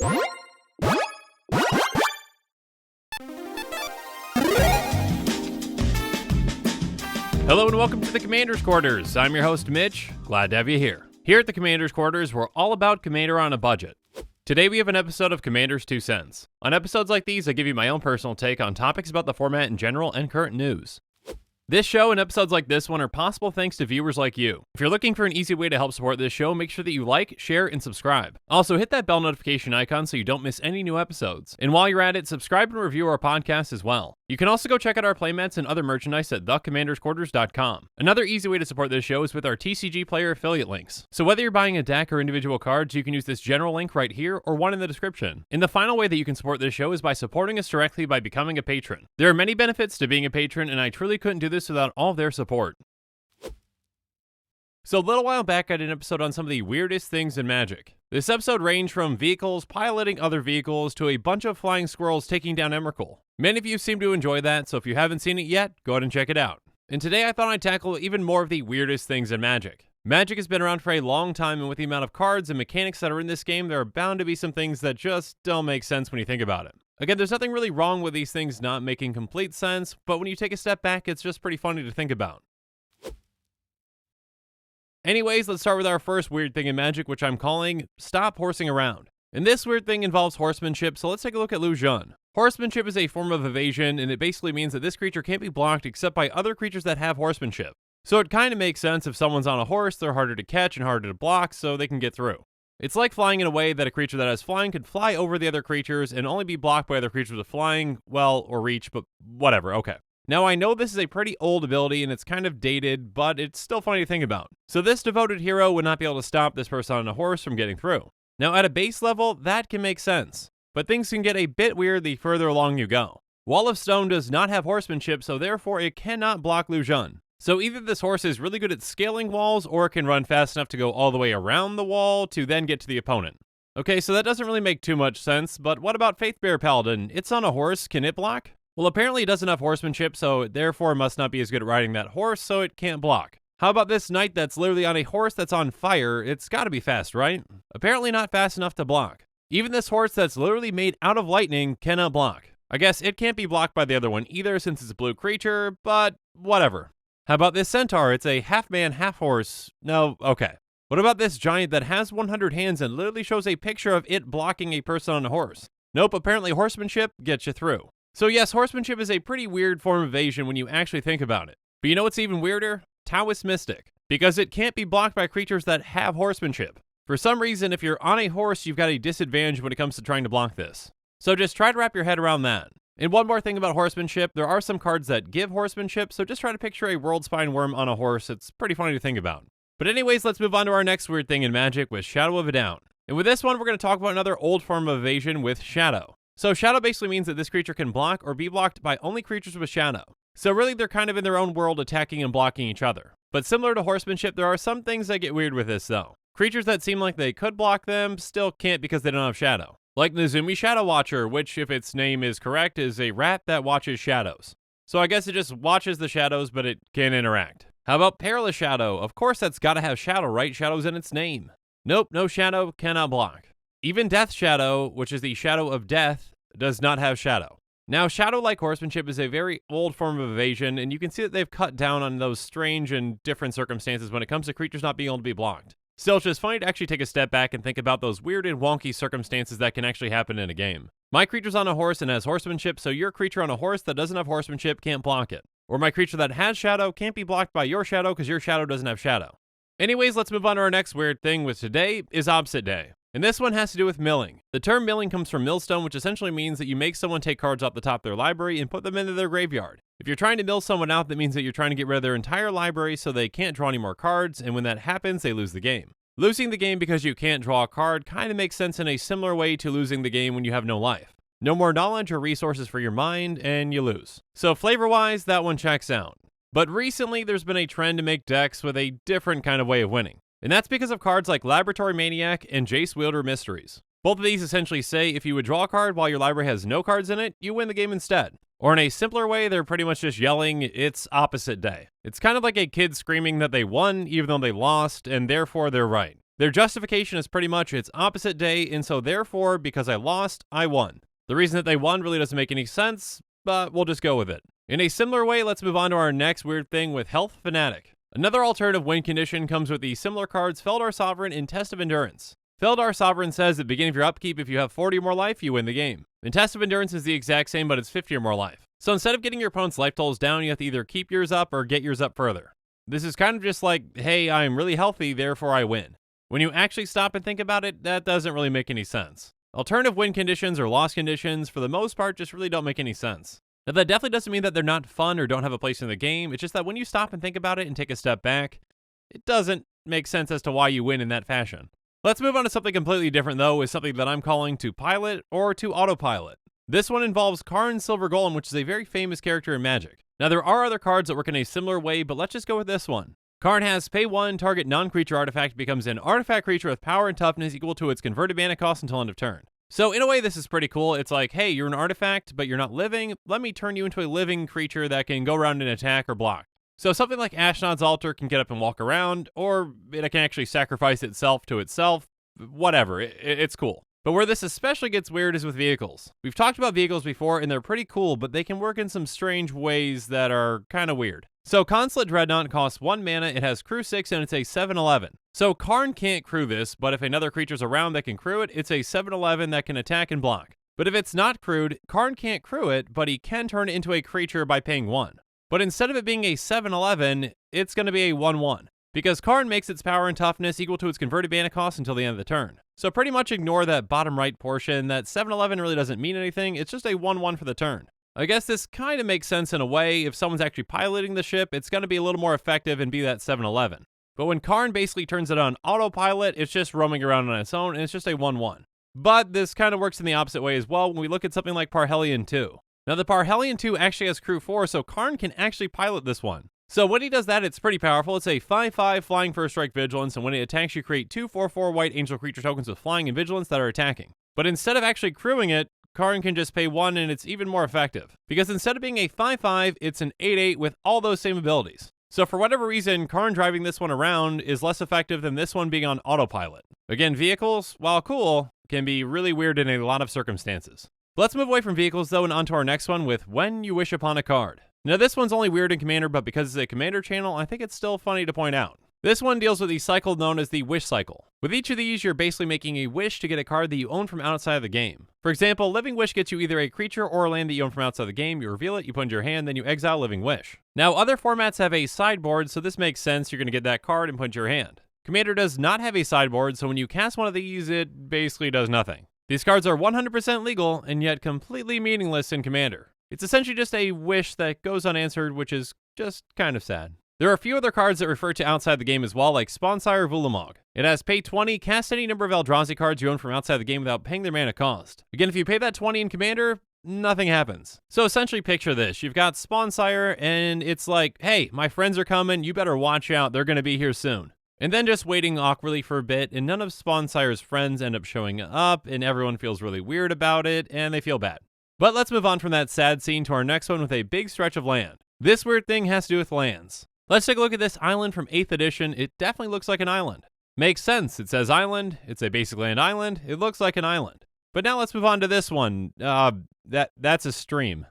Hello and welcome to the Commander's Quarters. I'm your host, Mitch. Glad to have you here. Here at the Commander's Quarters, we're all about Commander on a budget. Today we have an episode of Commander's 2 Cents. On episodes like these, I give you my own personal take on topics about the format in general and current news. This show and episodes like this one are possible thanks to viewers like you. If you're looking for an easy way to help support this show, make sure that you like, share, and subscribe. Also, hit that bell notification icon so you don't miss any new episodes. And while you're at it, subscribe and review our podcast as well. You can also go check out our playmats and other merchandise at thecommandersquarters.com. Another easy way to support this show is with our TCG Player affiliate links. So whether you're buying a deck or individual cards, you can use this general link right here or one in the description. And the final way that you can support this show is by supporting us directly by becoming a patron. There are many benefits to being a patron, and I truly couldn't do this without all of their support. So a little while back I did an episode on some of the weirdest things in Magic. This episode ranged from vehicles piloting other vehicles to a bunch of flying squirrels taking down Emrakul. Many of you seem to enjoy that, so if you haven't seen it yet, go ahead and check it out. And today I thought I'd tackle even more of the weirdest things in Magic. Magic has been around for a long time, and with the amount of cards and mechanics that are in this game, there are bound to be some things that just don't make sense when you think about it. Again, there's nothing really wrong with these things not making complete sense, but when you take a step back, it's just pretty funny to think about. Anyways, let's start with our first weird thing in Magic, which I'm calling Stop Horsing Around. And this weird thing involves horsemanship, so let's take a look at Lu Xun. Horsemanship is a form of evasion, and it basically means that this creature can't be blocked except by other creatures that have horsemanship. So it kind of makes sense. If someone's on a horse, they're harder to catch and harder to block, so they can get through. It's like flying in a way that a creature that has flying could fly over the other creatures and only be blocked by other creatures with flying, well, or reach, but whatever, okay. Now I know this is a pretty old ability and it's kind of dated, but it's still funny to think about. So this devoted hero would not be able to stop this person on a horse from getting through. Now at a base level, that can make sense, but things can get a bit weird the further along you go. Wall of Stone does not have horsemanship, so therefore it cannot block Lu Xun. So either this horse is really good at scaling walls, or it can run fast enough to go all the way around the wall to then get to the opponent. Okay, so that doesn't really make too much sense, but what about Faithbearer Paladin? It's on a horse, can it block? Well, apparently it doesn't have horsemanship, so it therefore must not be as good at riding that horse, so it can't block. How about this knight that's literally on a horse that's on fire? It's gotta be fast, right? Apparently not fast enough to block. Even this horse that's literally made out of lightning cannot block. I guess it can't be blocked by the other one either since it's a blue creature, but whatever. How about this centaur? It's a half-man, half-horse. No, okay. What about this giant that has 100 hands and literally shows a picture of it blocking a person on a horse? Nope, apparently horsemanship gets you through. So yes, horsemanship is a pretty weird form of evasion when you actually think about it. But you know what's even weirder? Taoist Mystic. Because it can't be blocked by creatures that have horsemanship. For some reason, if you're on a horse, you've got a disadvantage when it comes to trying to block this. So just try to wrap your head around that. And one more thing about horsemanship, there are some cards that give horsemanship, so just try to picture a Worldspine Worm on a horse. It's pretty funny to think about. But anyways, let's move on to our next weird thing in Magic with Shadow of Verdansk. And with this one, we're going to talk about another old form of evasion with Shadow. So Shadow basically means that this creature can block or be blocked by only creatures with Shadow. So really, they're kind of in their own world attacking and blocking each other. But similar to horsemanship, there are some things that get weird with this though. Creatures that seem like they could block them still can't because they don't have Shadow. Like Nezumi Shadow Watcher, which, if its name is correct, is a rat that watches shadows. So I guess it just watches the shadows, but it can't interact. How about Perilous Shadow? Of course that's gotta have Shadow, right? Shadow's in its name. Nope, no Shadow, cannot block. Even Death Shadow, which is the Shadow of Death, does not have Shadow. Now, Shadow, like horsemanship, is a very old form of evasion, and you can see that they've cut down on those strange and different circumstances when it comes to creatures not being able to be blocked. Still, it's just funny to actually take a step back and think about those weird and wonky circumstances that can actually happen in a game. My creature's on a horse and has horsemanship, so your creature on a horse that doesn't have horsemanship can't block it. Or my creature that has Shadow can't be blocked by your Shadow because your Shadow doesn't have Shadow. Anyways, let's move on to our next weird thing, with today is Opposite Day. And this one has to do with milling. The term milling comes from millstone, which essentially means that you make someone take cards off the top of their library and put them into their graveyard. If you're trying to mill someone out, that means that you're trying to get rid of their entire library so they can't draw any more cards, and when that happens, they lose the game. Losing the game because you can't draw a card kind of makes sense in a similar way to losing the game when you have no life. No more knowledge or resources for your mind, and you lose. So flavor-wise, that one checks out. But recently, there's been a trend to make decks with a different kind of way of winning. And that's because of cards like Laboratory Maniac and Jace Wielder Mysteries. Both of these essentially say if you would draw a card while your library has no cards in it, you win the game instead. Or in a simpler way, they're pretty much just yelling, it's opposite day. It's kind of like a kid screaming that they won even though they lost, and therefore they're right. Their justification is pretty much it's opposite day, and so therefore, because I lost, I won. The reason that they won really doesn't make any sense, but we'll just go with it. In a similar way, let's move on to our next weird thing with Health Fanatic. Another alternative win condition comes with the similar cards Feldar Sovereign and Test of Endurance. Feldar Sovereign says at the beginning of your upkeep, if you have 40 or more life, you win the game. And Test of Endurance is the exact same, but it's 50 or more life. So instead of getting your opponent's life totals down, you have to either keep yours up or get yours up further. This is kind of just like, hey, I'm really healthy, therefore I win. When you actually stop and think about it, that doesn't really make any sense. Alternative win conditions or loss conditions, for the most part, just really don't make any sense. Now, that definitely doesn't mean that they're not fun or don't have a place in the game. It's just that when you stop and think about it and take a step back, it doesn't make sense as to why you win in that fashion. Let's move on to something completely different, though, with something that I'm calling to pilot or to autopilot. This one involves Karn Silver Golem, which is a very famous character in Magic. Now, there are other cards that work in a similar way, but let's just go with this one. Karn has pay 1, target non-creature artifact becomes an artifact creature with power and toughness equal to its converted mana cost until end of turn. So in a way, this is pretty cool. It's like, hey, you're an artifact, but you're not living. Let me turn you into a living creature that can go around and attack or block. So something like Ashnod's Altar can get up and walk around, or it can actually sacrifice itself to itself. Whatever, it's cool. But where this especially gets weird is with vehicles. We've talked about vehicles before, and they're pretty cool, but they can work in some strange ways that are kind of weird. So Consulate Dreadnought costs 1 mana, it has crew 6, and it's a 7/11. So Karn can't crew this, but if another creature's around that can crew it, it's a 7/11 that can attack and block. But if it's not crewed, Karn can't crew it, but he can turn it into a creature by paying 1. But instead of it being a 7/11, it's going to be a 1/1. Because Karn makes its power and toughness equal to its converted mana cost until the end of the turn. So pretty much ignore that bottom right portion. That 7/11 really doesn't mean anything, it's just a 1/1 for the turn. I guess this kind of makes sense in a way. If someone's actually piloting the ship, it's going to be a little more effective and be that 7/11. But when Karn basically turns it on autopilot, it's just roaming around on its own, and it's just a 1/1. But this kind of works in the opposite way as well when we look at something like Parhelion 2. Now the Parhelion 2 actually has crew 4, so Karn can actually pilot this one. So when he does that, it's pretty powerful. It's a 5/5 flying first strike vigilance, and when it attacks, you create 2 4/4 white angel creature tokens with flying and vigilance that are attacking. But instead of actually crewing it, Karn can just pay 1, and it's even more effective. Because instead of being a 5/5, it's an 8/8 with all those same abilities. So for whatever reason, Karn driving this one around is less effective than this one being on autopilot. Again, vehicles, while cool, can be really weird in a lot of circumstances. Let's move away from vehicles, though, and onto our next one with When You Wish Upon a Card. Now, this one's only weird in Commander, but because it's a Commander channel, I think it's still funny to point out. This one deals with the cycle known as the Wish Cycle. With each of these, you're basically making a wish to get a card that you own from outside of the game. For example, Living Wish gets you either a creature or a land that you own from outside the game, you reveal it, you put it in your hand, then you exile Living Wish. Now, other formats have a sideboard, so this makes sense. You're going to get that card and put it in your hand. Commander does not have a sideboard, so when you cast one of these, it basically does nothing. These cards are 100% legal, and yet completely meaningless in Commander. It's essentially just a wish that goes unanswered, which is just kind of sad. There are a few other cards that refer to outside the game as well, like Spawnsire Vulamog. It has pay 20, cast any number of Eldrazi cards you own from outside the game without paying their mana cost. Again, if you pay that 20 in Commander, nothing happens. So essentially picture this. You've got Spawnsire, and it's like, hey, my friends are coming, you better watch out, they're going to be here soon. And then just waiting awkwardly for a bit, and none of Spawnsire's friends end up showing up, and everyone feels really weird about it, and they feel bad. But let's move on from that sad scene to our next one with a big stretch of land. This weird thing has to do with lands. Let's take a look at this island from 8th edition. It definitely looks like an island. Makes sense. It says island. It's a basic land island. It looks like an island. But now let's move on to this one. That's a stream.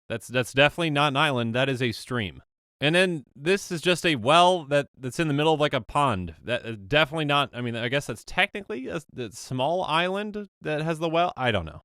That's definitely not an island. That is a stream. And then this is just a well that's in the middle of like a pond. That definitely not. I mean, I guess that's technically a small island that has the well. I don't know.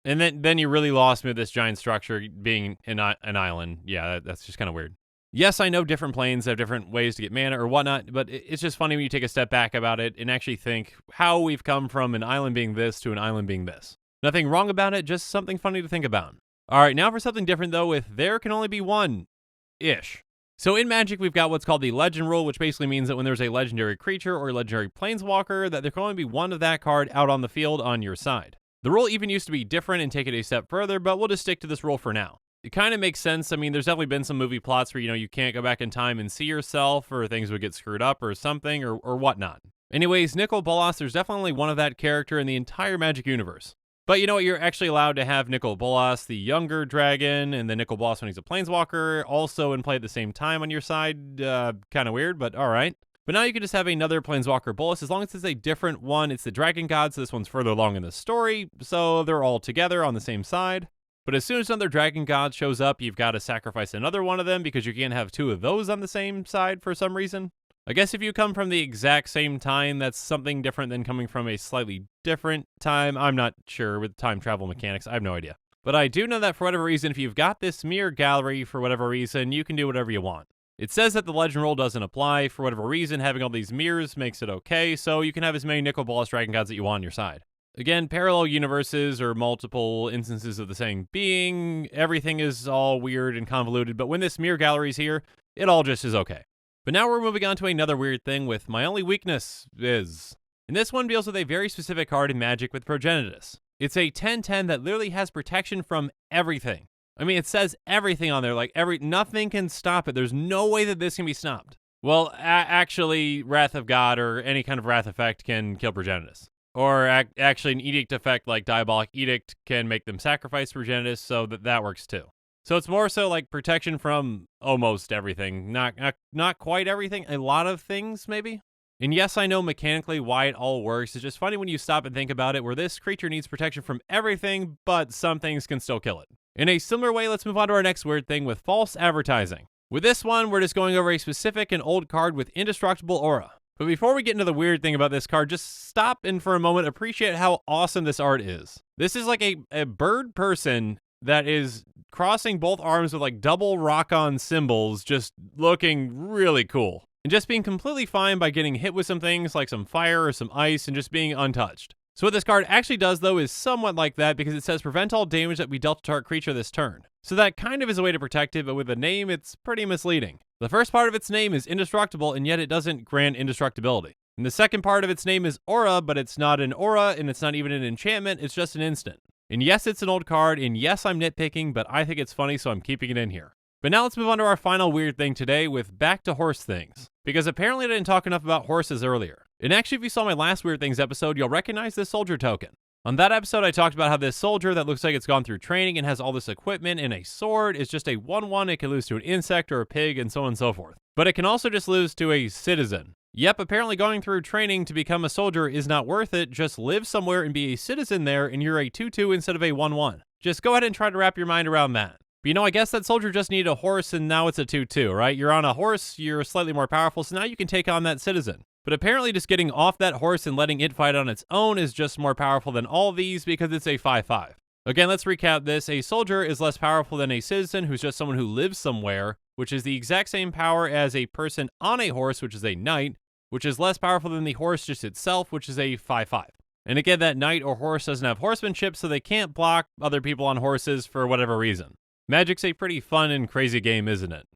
And then you really lost me with this giant structure being an island. Yeah, that's just kind of weird. Yes, I know different planes have different ways to get mana or whatnot, but it's just funny when you take a step back about it and actually think how we've come from an island being this to an island being this. Nothing wrong about it, just something funny to think about. All right, now for something different though with there can only be one-ish. So in Magic, we've got what's called the Legend Rule, which basically means that when there's a legendary creature or a legendary planeswalker, that there can only be one of that card out on the field on your side. The rule even used to be different and take it a step further, but we'll just stick to this rule for now. It kind of makes sense. I mean, there's definitely been some movie plots where, you can't go back in time and see yourself, or things would get screwed up or something, or whatnot. Anyways, Nicol Bolas, there's definitely one of that character in the entire Magic universe. But you know what? You're actually allowed to have Nicol Bolas, the younger dragon, and then Nicol Bolas when he's a planeswalker, also in play at the same time on your side. Kind of weird, but all right. But now you can just have another Planeswalker Bolas. As long as it's a different one, it's the Dragon God, so this one's further along in the story, so they're all together on the same side. But as soon as another Dragon God shows up, you've got to sacrifice another one of them because you can't have two of those on the same side for some reason. I guess if you come from the exact same time, that's something different than coming from a slightly different time. I'm not sure with time travel mechanics. I have no idea. But I do know that for whatever reason, if you've got this mirror gallery for whatever reason, you can do whatever you want. It says that the legend rule doesn't apply. For whatever reason, having all these mirrors makes it okay, so you can have as many Nicol Bolas Dragon Gods that you want on your side. Again, parallel universes or multiple instances of the same being, everything is all weird and convoluted, but when this mirror gallery is here, it all just is okay. But now we're moving on to another weird thing with My Only Weakness Is. And this one deals with a very specific card in Magic with Progenitus. It's a 10/10 that literally has protection from everything. I mean, it says everything on there, like nothing can stop it. There's no way that this can be stopped. Well, actually, Wrath of God or any kind of Wrath effect can kill Progenitus. Or actually an Edict effect like Diabolic Edict can make them sacrifice Progenitus, so that works too. So it's more so like protection from almost everything. Not quite everything, a lot of things maybe. And yes, I know mechanically why it all works. It's just funny when you stop and think about it, where this creature needs protection from everything, but some things can still kill it. In a similar way, let's move on to our next weird thing with false advertising. With this one, we're just going over a specific and old card with indestructible aura. But before we get into the weird thing about this card, just stop and for a moment appreciate how awesome this art is. This is like a bird person that is crossing both arms with like double rock-on symbols, just looking really cool. And just being completely fine by getting hit with some things like some fire or some ice and just being untouched. So what this card actually does, though, is somewhat like that because it says prevent all damage that we dealt to target creature this turn. So that kind of is a way to protect it, but with the name, it's pretty misleading. The first part of its name is indestructible, and yet it doesn't grant indestructibility. And the second part of its name is aura, but it's not an aura, and it's not even an enchantment, it's just an instant. And yes, it's an old card, and yes, I'm nitpicking, but I think it's funny, so I'm keeping it in here. But now let's move on to our final weird thing today with back to horse things. Because apparently I didn't talk enough about horses earlier. And actually, if you saw my last Weird Things episode, you'll recognize this soldier token. On that episode, I talked about how this soldier that looks like it's gone through training and has all this equipment and a sword is just a 1/1. It can lose to an insect or a pig and so on and so forth. But it can also just lose to a citizen. Yep, apparently going through training to become a soldier is not worth it. Just live somewhere and be a citizen there and you're a 2/2 instead of a 1/1. Just go ahead and try to wrap your mind around that. But you know, I guess that soldier just needed a horse and now it's a 2/2, right? You're on a horse, you're slightly more powerful, so now you can take on that citizen. But apparently just getting off that horse and letting it fight on its own is just more powerful than all these because it's a 5/5. Again, let's recap this. A soldier is less powerful than a citizen who's just someone who lives somewhere, which is the exact same power as a person on a horse, which is a knight, which is less powerful than the horse just itself, which is a 5/5. And again, that knight or horse doesn't have horsemanship, so they can't block other people on horses for whatever reason. Magic's a pretty fun and crazy game, isn't it?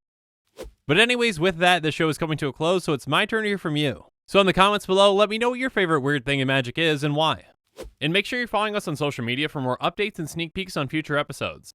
But anyways, with that, the show is coming to a close, so it's my turn to hear from you. So in the comments below, let me know what your favorite weird thing in Magic is and why. And make sure you're following us on social media for more updates and sneak peeks on future episodes.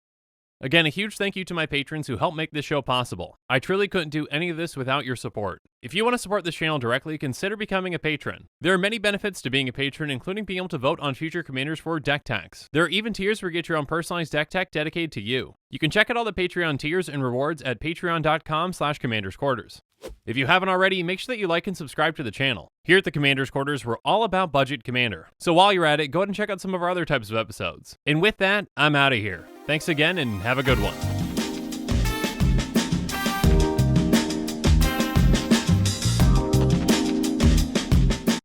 Again, a huge thank you to my patrons who help make this show possible. I truly couldn't do any of this without your support. If you want to support this channel directly, consider becoming a patron. There are many benefits to being a patron, including being able to vote on future commanders for deck techs. There are even tiers where you get your own personalized deck tech dedicated to you. You can check out all the Patreon tiers and rewards at patreon.com/commandersquarters. If you haven't already, make sure that you like and subscribe to the channel. Here at the Commander's Quarters, we're all about budget commander. So while you're at it, go ahead and check out some of our other types of episodes. And with that, I'm out of here. Thanks again and have a good one.